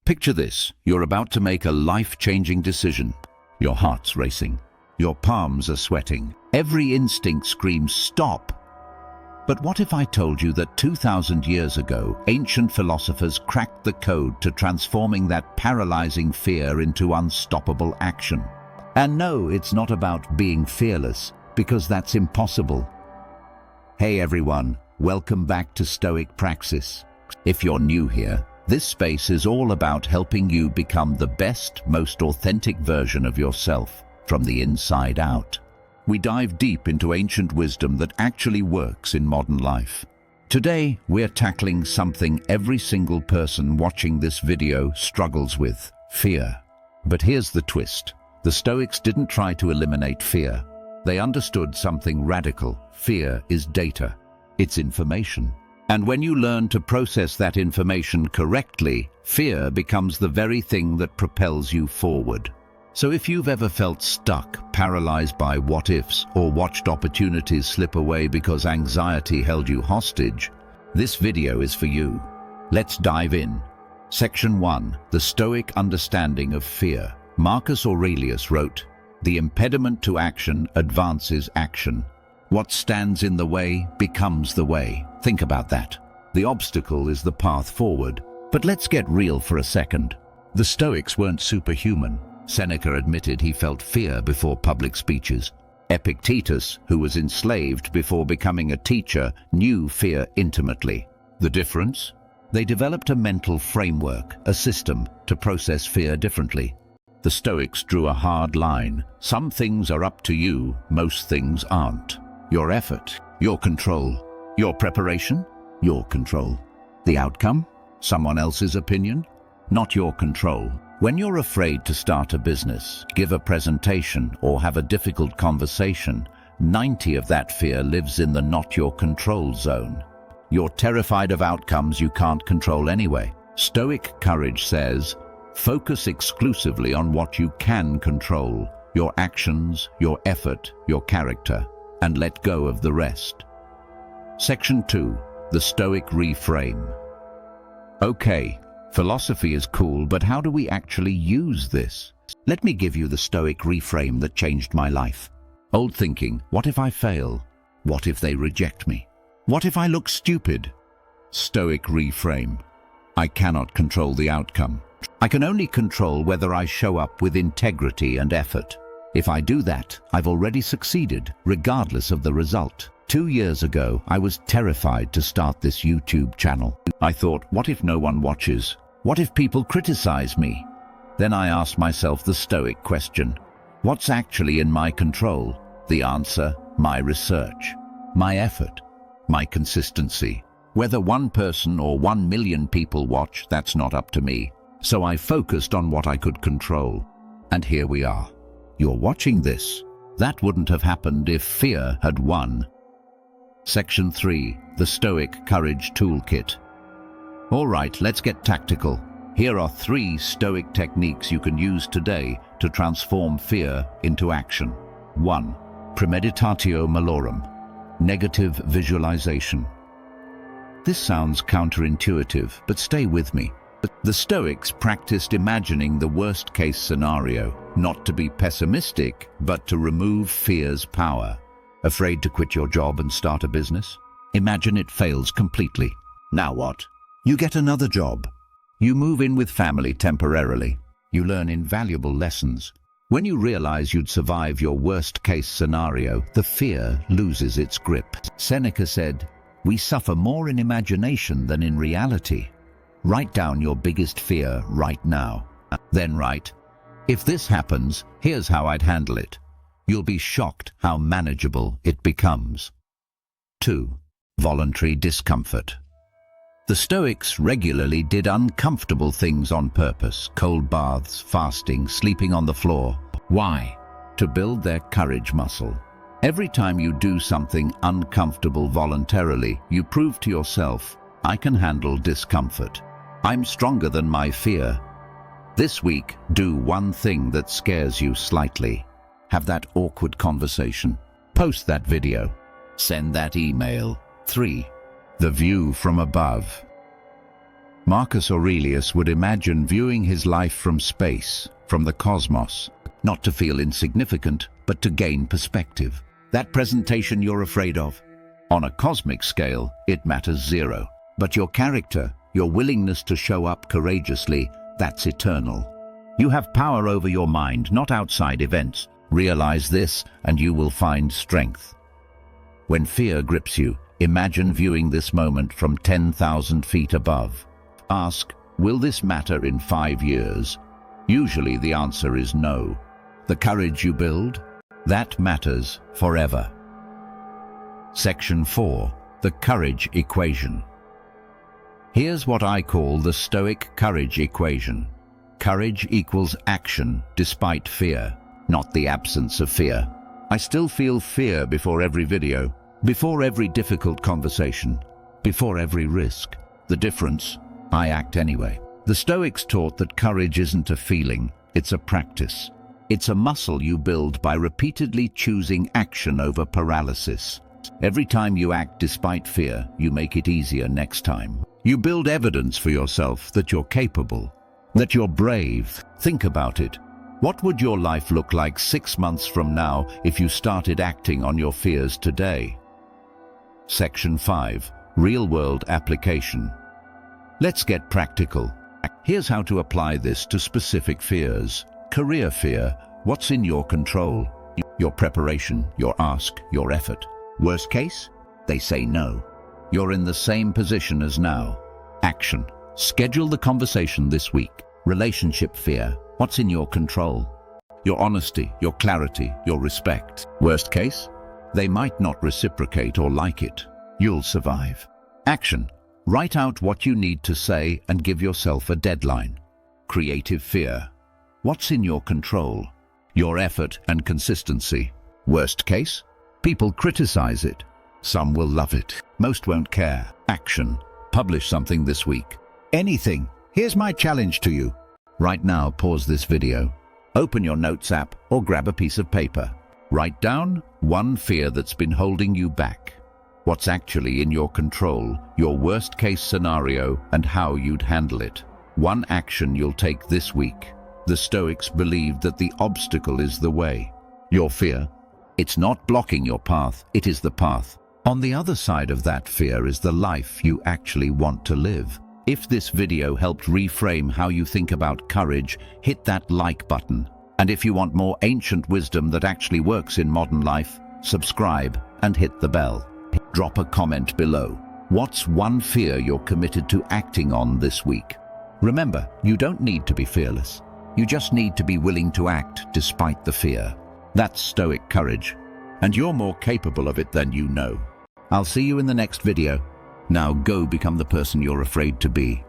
Picture this, you're about to make a life-changing decision. Your heart's racing. Your palms are sweating. Every instinct screams, stop. But what if I told you that 2,000 years ago, ancient philosophers cracked the code to transforming that paralyzing fear into unstoppable action? And no, it's not about being fearless, because that's impossible. Hey everyone, welcome back to Stoic Praxis. If you're new here, this space is all about helping you become the best, most authentic version of yourself from the inside out. We dive deep into ancient wisdom that actually works in modern life. Today, we're tackling something every single person watching this video struggles with: fear. But here's the twist. The Stoics didn't try to eliminate fear. They understood something radical. Fear is data. It's information. And when you learn to process that information correctly, fear becomes the very thing that propels you forward. So if you've ever felt stuck, paralyzed by what-ifs, or watched opportunities slip away because anxiety held you hostage, this video is for you. Let's dive in. Section 1. The Stoic Understanding of Fear. Marcus Aurelius wrote, "The impediment to action advances action. What stands in the way becomes the way." Think about that. The obstacle is the path forward. But let's get real for a second. The Stoics weren't superhuman. Seneca admitted he felt fear before public speeches. Epictetus, who was enslaved before becoming a teacher, knew fear intimately. The difference? They developed a mental framework, a system, to process fear differently. The Stoics drew a hard line. Some things are up to you, most things aren't. Your effort, your control. Your preparation, your control. The outcome? Someone else's opinion? Not your control. When you're afraid to start a business, give a presentation, or have a difficult conversation, 90 of that fear lives in the not your control zone. You're terrified of outcomes you can't control anyway. Stoic courage says, focus exclusively on what you can control, your actions, your effort, your character, and let go of the rest. Section 2. The Stoic Reframe. Okay. Philosophy is cool, but how do we actually use this? Let me give you the Stoic reframe that changed my life. Old thinking, what if I fail? What if they reject me? What if I look stupid? Stoic reframe. I cannot control the outcome. I can only control whether I show up with integrity and effort. If I do that, I've already succeeded, regardless of the result. 2 years ago, I was terrified to start this YouTube channel. I thought, what if no one watches? What if people criticize me? Then I asked myself the Stoic question. What's actually in my control? The answer, my research, my effort, my consistency. Whether one person or 1 million people watch, that's not up to me. So I focused on what I could control. And here we are. You're watching this. That wouldn't have happened if fear had won. Section 3. The Stoic Courage Toolkit. All right, let's get tactical. Here are 3 Stoic techniques you can use today to transform fear into action. 1. Premeditatio malorum. Negative visualization. This sounds counterintuitive, but stay with me. The Stoics practiced imagining the worst-case scenario, not to be pessimistic, but to remove fear's power. Afraid to quit your job and start a business? Imagine it fails completely. Now what? You get another job. You move in with family temporarily. You learn invaluable lessons. When you realize you'd survive your worst-case scenario, the fear loses its grip. Seneca said, "We suffer more in imagination than in reality." Write down your biggest fear right now. Then write, "If this happens, here's how I'd handle it." You'll be shocked how manageable it becomes. 2. Voluntary discomfort. The Stoics regularly did uncomfortable things on purpose: cold baths, fasting, sleeping on the floor. Why? To build their courage muscle. Every time you do something uncomfortable voluntarily, you prove to yourself, I can handle discomfort. I'm stronger than my fear. This week, do one thing that scares you slightly. Have that awkward conversation. Post that video. Send that email. 3. The view from above. Marcus Aurelius would imagine viewing his life from space, from the cosmos, not to feel insignificant, but to gain perspective. That presentation you're afraid of? On a cosmic scale, it matters zero. But your character, your willingness to show up courageously, that's eternal. You have power over your mind, not outside events. Realize this, and you will find strength. When fear grips you, imagine viewing this moment from 10,000 feet above. Ask, will this matter in 5 years? Usually the answer is no. The courage you build, that matters forever. Section 4. The Courage Equation. Here's what I call the Stoic courage equation. Courage equals action despite fear, not the absence of fear. I still feel fear before every video, before every difficult conversation, before every risk. The difference? I act anyway. The Stoics taught that courage isn't a feeling, it's a practice. It's a muscle you build by repeatedly choosing action over paralysis. Every time you act despite fear, you make it easier next time. You build evidence for yourself that you're capable, that you're brave. Think about it. What would your life look like 6 months from now if you started acting on your fears today? Section 5. Real-world application. Let's get practical. Here's how to apply this to specific fears. Career fear. What's in your control? Your preparation, your ask, your effort. Worst case? They say no. You're in the same position as now. Action. Schedule the conversation this week. Relationship fear. What's in your control? Your honesty, your clarity, your respect. Worst case? They might not reciprocate or like it. You'll survive. Action. Write out what you need to say and give yourself a deadline. Creative fear. What's in your control? Your effort and consistency. Worst case? People criticize it. Some will love it. Most won't care. Action. Publish something this week. Anything. Here's my challenge to you. Right now, pause this video. Open your notes app or grab a piece of paper. Write down one fear that's been holding you back. What's actually in your control, your worst-case scenario, and how you'd handle it. One action you'll take this week. The Stoics believed that the obstacle is the way. Your fear? It's not blocking your path, it is the path. On the other side of that fear is the life you actually want to live. If this video helped reframe how you think about courage, hit that like button. And if you want more ancient wisdom that actually works in modern life, subscribe and hit the bell. Drop a comment below. What's one fear you're committed to acting on this week? Remember, you don't need to be fearless. You just need to be willing to act despite the fear. That's Stoic courage, and you're more capable of it than you know. I'll see you in the next video. Now go become the person you're afraid to be.